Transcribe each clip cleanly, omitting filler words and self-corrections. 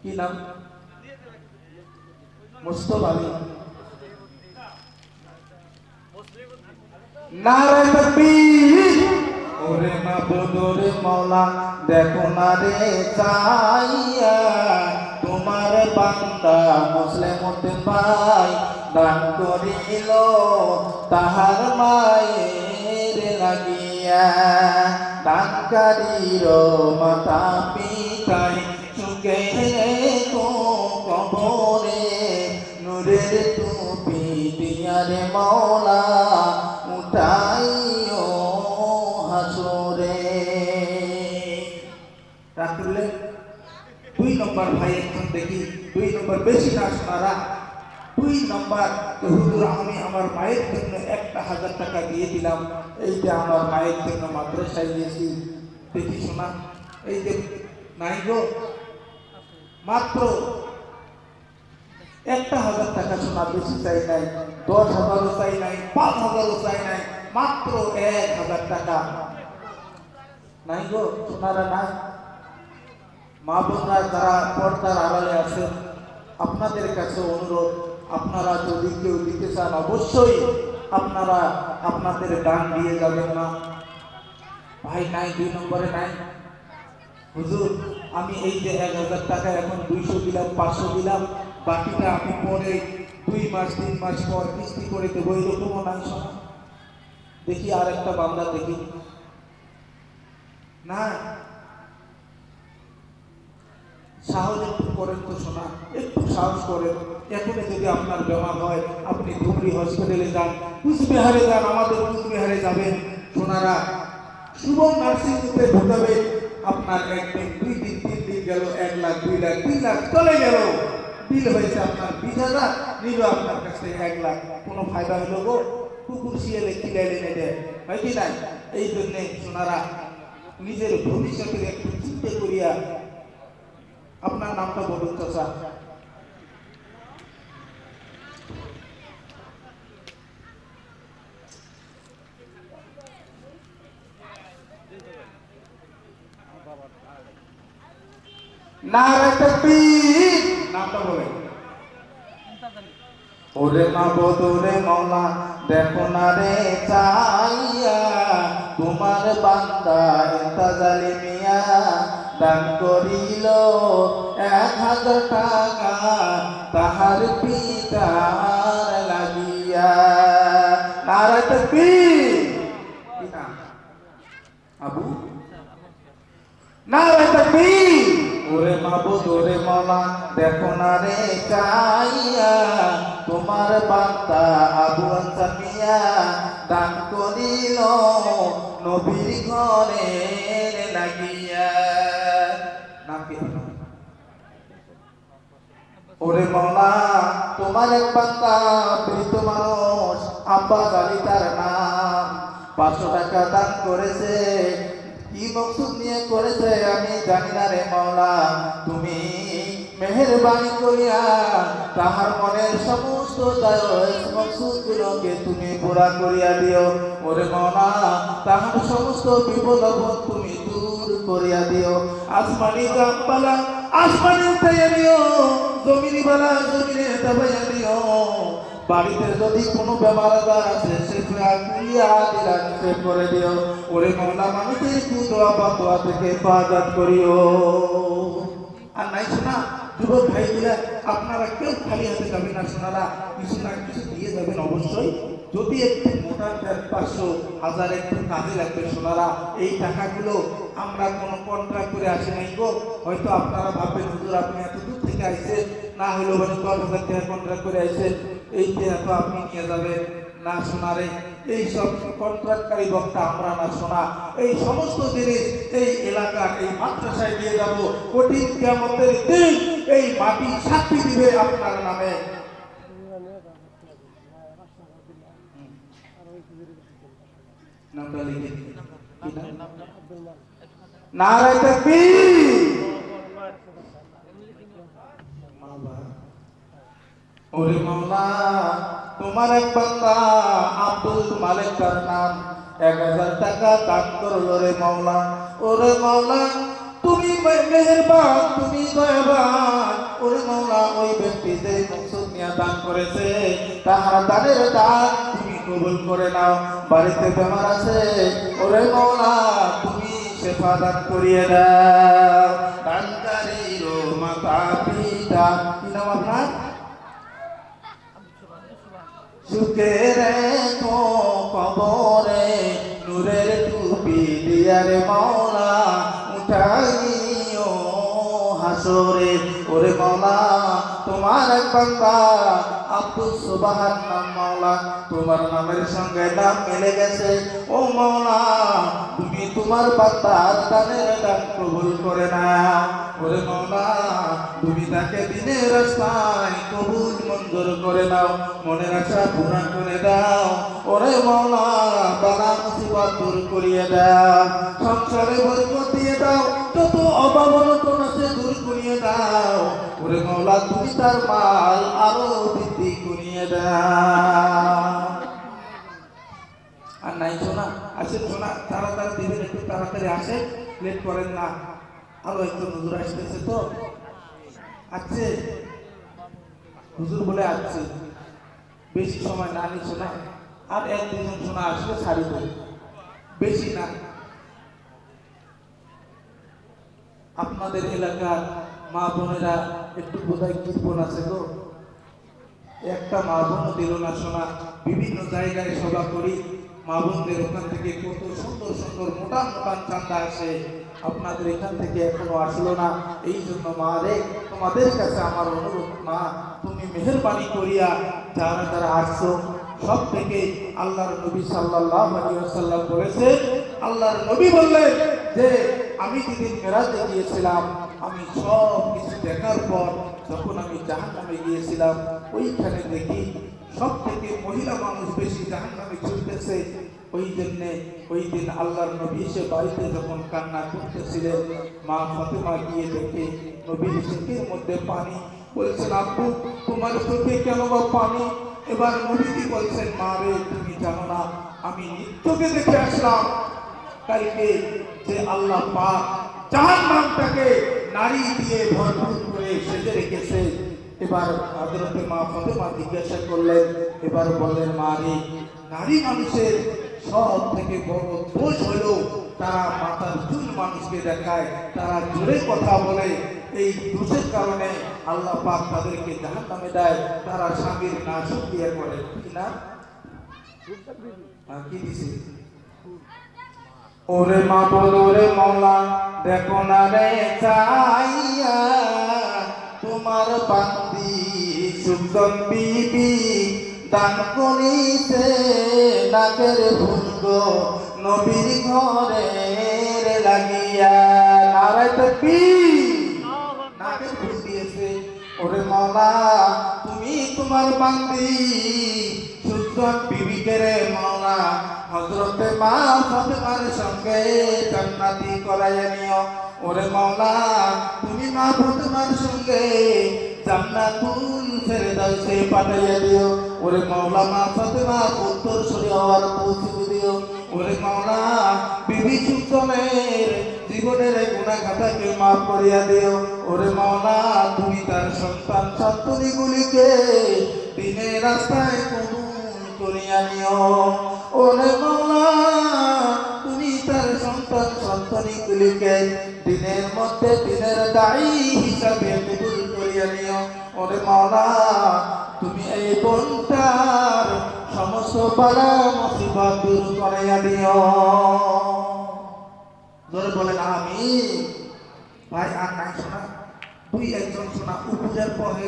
কি নাম? মুস্তফা আলী। নারে তাকবীর। ওরে মাবুদ ওরে মওলা দেখো না রে চাইয়া তোমার বান্দা মুসলিম উদ্দিন ভাই দান করিল তাহার মায়ের লাগিয়া। দানকারীর মাতা পিতায় সুখে তো কবরে নূরের টুপি দিয়া রে মওলা উঠাইও হাসরে। রাখলে 2 নম্বর ভাই এখন দেখি 2 নম্বর বেশি না শোনারা 2 নম্বর হুজুর আমি আমার মায়ের জন্য 1000 টাকা দিয়ে দিলাম। এই যে আমার মায়ের জন্য মাদ্রাসায় দিয়েছি দেখি শোনা এই যে নাই গো মাত্র 1000 টাকা শোনা বেশি চাই নাই 10,000ও চাই নাই 5,000ও চাই নাই মাত্র 1000 টাকা নাই গো শোনারা নাই। মা বোনরা যারা পর্দার আড়ালে আছেন আপনাদের কাছে অনুরোধ আপনারা যদি কেউ দিতে চান অবশ্যই আপনারা আপনাদের দান দিয়ে যাবেন না। ভাই নাই 2 নম্বরে নাই হুজুর আমি এই যে 1000 টাকা এখন 200 দিলাম 500 দিলাম বাকিটা আমি পরে 2 মাস 3 মাস পর কিস্তি করে দেবো এরকমও নাই শোনা। দেখি আর একটা বান্দা দেখি না সাহস একটু করেন তো শোনা একটু সাহস করেন। এখনই যদি আপনার বেমার হয় আপনি ধুবড়ি হসপিটালে যান কুচবিহারে যান আমাদের কুচবিহারে যাবেন সোনারা শুভম নার্সিং হোমে ঢুকাবে আপনার 1 দিন 2 দিন 3 দিন গেল 1 লাখ 2 লাখ 3 লাখ চলে গেল বিল হয়েছে আপনার 20,000 নিল আপনার কাছ থেকে 1 লাখ কোনো ফায়দা হলো গো? কুকুর শিয়ালে খিলাইলে নেবে হয় কি নাই? এই জন্যে সোনারা নিজের ভবিষ্যতের একটু চিন্তা করিয়া আপনার নামটা বলুন তো স্যার। নারে তাকবীর নামটা বলেন। ওরে মাবুদ ওরে মওলা দেখো না রে চাইয়া তোমার বান্দা ইন্তাজালি মিয়া দান করিল 1000 টাকা তাহার পিতার লাগিয়া। নারে তাকবীর। কি নাম? আবু। নারে তাকবীর। ওরে মাবুদ ওরে মওলা দেখো না রে চাইয়া তোমার বান্দা আবু আনসার মিয়া দান করিল নবীর ঘরে লাগিয়া। নাম কি? ওরে মওলা তোমার এক বান্দা প্রীত মানুষ আব্বাস আলী তার নাম 500 টাকা দান করেছে। কি মকসুদ নিয়ে করেছে আমি জানি না রে মওলা তুমি মেহেরবানি করিয়া তাহার মনের সমস্ত জায়েজ মকসুদগুলোকে তুমি পুরা করিয়া দিও। ওরে মওলা তাহার সমস্ত বিপদ আপদ তুমি দূর করিয়া দিও। আসমানি গাছপালা আসমানে উঠাইয়া দিও জমিনি বালা জমিনে দাবাইয়া দিও। বাড়িতে যদি কোনো বেমার আজার আছে সেটা কুলিয়া দিলা নিষেধ করে দিও। ওরে মওলা মানুষের কুদোয়া বাদোয়া থেকে হেফাজত করিও। আর নাই শোনা যুবক ভাইগুলা আপনারা কেউ খালি হাতে যাবেন না শোনারা কিছু না কিছু দিয়ে যাবেন অবশ্যই। যদি একটু মোটা 500 1000 একটু কাজে লাগবে শোনারা এই টাকাগুলো আমরা কোনো কন্ট্রাক্ট করে আসি নাই গো। হয়তো আপনারা ভাববেন হুজুর আপনি এত দূর থেকে আইছেন না হলেও 10,000 টাকা কন্ট্রাক্ট করে আইছেন এই টাকা তো আপনি নিয়ে যাবেন না শোনারে। এই সব কন্ট্রাক্টকারী বক্তা আমরা না শোনা এই সমস্ত জিনিস এই এলাকার এই মাদ্রাসায় দিয়ে যাব কঠিন কিয়ামতের দিন এই মাটি সাক্ষী দিবে আপনার নামে। নামটা লিখে নারে তাকবীর। ওরে মওলা তোমার এক বান্দা আব্দুল মালিক তার নাম 1000 টাকা দান করলো রে মওলা। ওরে মওলা তুমি মেহেরবান তুমি দয়াবান করেছে তাহার দানের দান তুমি কবুল করে নাও। বাড়িতে বেমার আছে ওরে মওলা তুমি শেফা দান করিয়ে দাও। দানকারীর মাতা পিতা কি নাম আপনার? সুখে রেখো কবরে নূরের টুপি দিয়া রে মওলা উঠাইও হাসরে। ওরে মওলা তোমার এক বান্দা আব্দুল সুবহান নাম মওলা, তোমার নামের সঙ্গে নাম মিলে গেছে। ও মওলা তুমি তোমার বান্দার দানের দান কবুল করে নাও। ওরে মওলা তুমি তাকে দিনের রাস্তায় কবুল মঞ্জুর করে নাও, মনের আশা পূরণ করে দাও। ওরে মওলা বালা মুসিবত দূর করিয়ে দাও, সংসারে বরকত দিয়ে দাও, যত অভাব অনটন আছে দূর করিয়ে দাও। ওরে মওলা তুমি তার মাল আরো বৃদ্ধি করিয়ে দাও। আর নাই শোনা আসেন, শোনা তাড়াতাড়ি দিবেন, একটু তাড়াতাড়ি আসেন, লেট করেন না। আরো একজন হুজুর আসতেছে তো আছে, হুজুর বলে আসছে, বেশি সময় না নি শোনা, আর এক দুজন শোনা আসলে ছাড়ি দেবে, বেশি না। আপনাদের এলাকার মা বোনেরা একটু বোধহয় কীর্তন আছে তো, একটা মা বোনও দিল না শোনা। বিভিন্ন জায়গায় সভা করি, মা বোনদের ওখান থেকে কত সুন্দর সুন্দর মোটা মোটা চান্দা আসে, আপনাদের এখান থেকে এখনো আসলো না। এই জন্য মা রে তোমাদের কাছে আমার অনুরোধ, মা তুমি মেহেরবানি করিয়া যারা যারা আসছো সব থেকে, আল্লাহর নবী সাল্লাল্লাহু আলাইহি ওয়াসাল্লাম বলেছেন, আল্লাহর নবী বললেন যে আমি যেদিন মেরাজে গিয়েছিলাম, আমি সব কিছু দেখার পর যখন আমি জাহান্নামে গিয়েছিলাম, ওইখানে দেখি সব থেকে মহিলা মানুষ বেশি জাহান্নামে চলতেছে। ওই জন্যে ওই দিন আল্লাহর নবী এসে বাড়িতে যখন কান্না করতেছিলেন, মা ফাতেমা গিয়ে দেখে নবীর চোখের মধ্যে পানি, বলছেন আব্বু তোমার চোখে কেন বা পানি? এবার নবীজি বলছেন মা রে তুমি জানো না, আমি নিত্যকে দেখে আসলাম কালকে যে আল্লাহ পাক জাহান্নামটাকে নারী দিয়ে ভরপুর করে সেজে রেখেছে। এবার হযরতে মা ফাতেমা জিজ্ঞাসা করলেন, এবার বললেন মা রে নারী মানুষের সব থেকে বড় দোষ হলো তারা মাথার চুল মানুষকে দেখায়, তারা জোরে কথা বলে। এই দোষের কারণে আল্লাহ পাক তাদেরকে জাহান্নামে দেয়, তারা স্বামীর নাশুকরিয়া করে। কি না কি দিছে? ওরে মা বলো রে মওলা দেখো না রে চাইয়া তোমার বান্দি সুন্দর বিবি দান করিতে নাকের ভুঙ্গ নবীর ঘরে লাগিয়া। নারায় তাকবীর, নাকের ভুল দিয়েছে। ওরে মওলা তুমি তোমার বান্দি সুন্দর বিবিকে রে মওলা হযরতে মা ফাতেমার সঙ্গে জান্নাতি করাইয়া নিও। ওরে মওলা তুমি মা ফাতেমার সঙ্গে জান্নাতুল ফেরদাউসে পাঠাইয়া দিও। ওরে মওলা মা ফাতেমা উত্তর সরি হওয়ার তৌফিক দিও। ওরে মওলা বিবি সুলতানের জীবনের গুনাহ খাতাকে মাফ করিয়া দিও। ওরে মওলা তুমি তার সন্তান সন্ততিগুলিকে দিনের রাস্তায় কবুল করিয়া নিও। ওরে মওলা তুমি তার সন্তান সন্ততিগুলিকে দিনের মধ্যে দিনের দায়ী হিসাবে কবুল করিয়া নিও। ওরে মওলা তুমি এই বোনটার সমস্ত বালা মুসিবত দূর করিয়া দিও। জোরে বলেন আমিন। ভাই আর নাই শোনা, দুই একজন শোনা উপরের পরে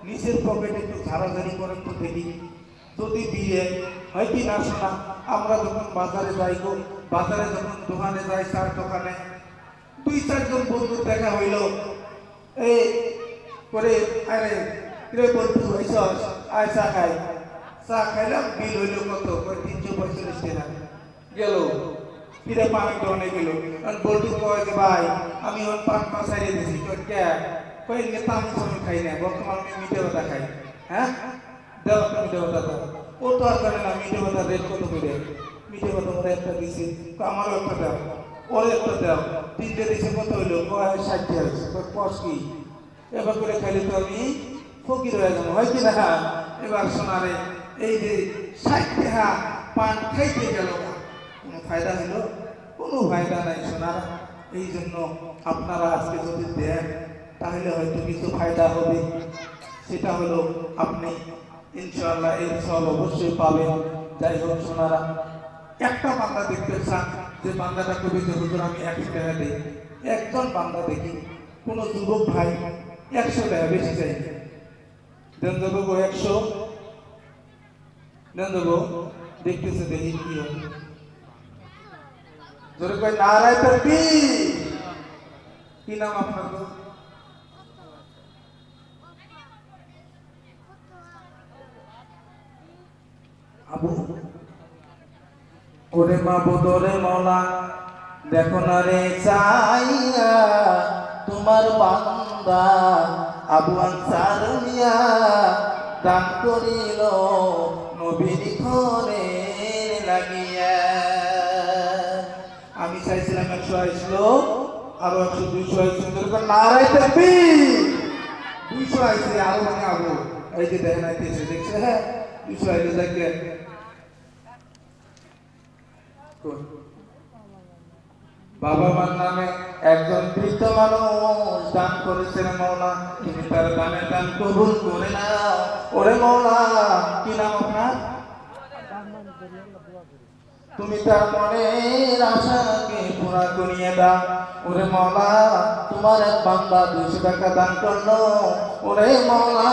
নিচের পকেটে একটু ঝাড়াঝাড়ি করেন তো দেখি, যদি বিয়ে হয় কি না শোনা। আমরা যখন বাজারে যাই গো, বাজারে যখন দোকানে যাই, চার দোকানে দুই চারজন বন্ধুর দেখা হইল, এই করে আরে রে বন্ধু হইছস আয় চা খাই। চা খাইলাম, বিল হইল কত? 345 টাকা গেল। ফিরে পানি দোকানে গেল, বন্ধু কয় যে ভাই আমি ওর পান পাশাইয়ে দিছি। কই নেতা আমি সময় খাই না, বর্তমান আমি মিঠে ভাতা খাই। হ্যাঁ দেও একটা মিঠে ভাতা দাও। ও তো আর জানে না মিঠে ভাতা রেট কত করে। মিঠে ভাতা ওরা একটা দিছি, আমারও একটা দাও, ওরে একটা দাও। তিনটে দিছে, কত হইলো? 60 টাকা হয়েছে। কস কি এবার করে খাইলে তো আমি ফকির হয়ে যাবো, হয় কি না? এবার সোনারে এই যে 60 টাকা পান খাইতে গেল, কোনো ফায়দা হলো? কোনো ফায়দা নাই সোনারা। এই জন্য আপনারা আজকে যদি দেন তাহলে হয়তো কিছু ফায়দা হবে। সেটা হলো আপনি ইনশাআল্লাহ এর সব অবশ্যই পাবেন। যাই হোক সোনারা, একটা বান্দা দেখতে চান যে বান্দাটা কবি যে হুজুর আমি 100 টাকা দিই, একজন বান্দা দেখি কোনো যুবক ভাই 100 টাকা বেশি চাই, দেন দেবো 100, দেন দেবো, দেখতেছে দেখি কি হবে। জোরে কই নারায়ে তাকবীর। কি নাম আপনার গো? আবু। ওরে মাবুদ ওরে মওলা, দেখো না রে চাইয়া তোমার বান্দা আবু আনসার মিয়া দান করিল নবীর ঘরে লাগিয়া। আমি চাইছিলাম 100 আইছিল, আরো 100 200 আইছিল, নারায়ে তাকবীর। 200 আইছে আরো মানে আবু, এই যে দেখেন আইতেছে, দেখছে? হ্যাঁ 200 আইলে দেখে বাবা মার নামে একজন বৃদ্ধ মানুষ দান করেছেন মওলা, তুমি তার দানের দান কবুল করে নাও। ওরে মওলা, কি নাম আপনার? তুমি তার মনের আশাকে পুরা করিয়ে দাও। ওরে মওলা, তোমার এক বান্দা 200 টাকা দান করলো। ওরে মওলা।